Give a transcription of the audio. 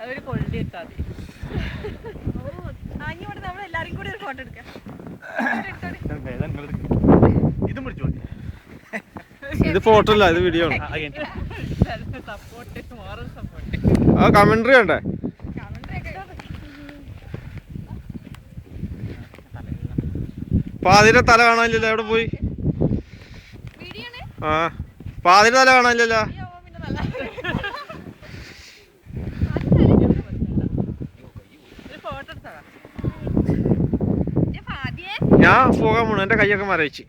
അതൊരു കൊള്ളി എത്താതെ ഇവിടെ നമ്മൾ എല്ലാരും കൂടി ഒരു ഫോട്ടോ എടുക്കാം. ഇത് ഫോട്ടോ അല്ല, ഇത് വീഡിയോ ആണ്. ആ കമന്ററി വേണ്ടേ? പാതിര തല കാണാനില്ലല്ലോ, എവിടെ പോയി? ആ പാതിര തല കാണാനില്ലല്ലോ. ഞാൻ പോകാൻ പോണു, എന്റെ കൈയൊക്കെ മരവിച്ച്.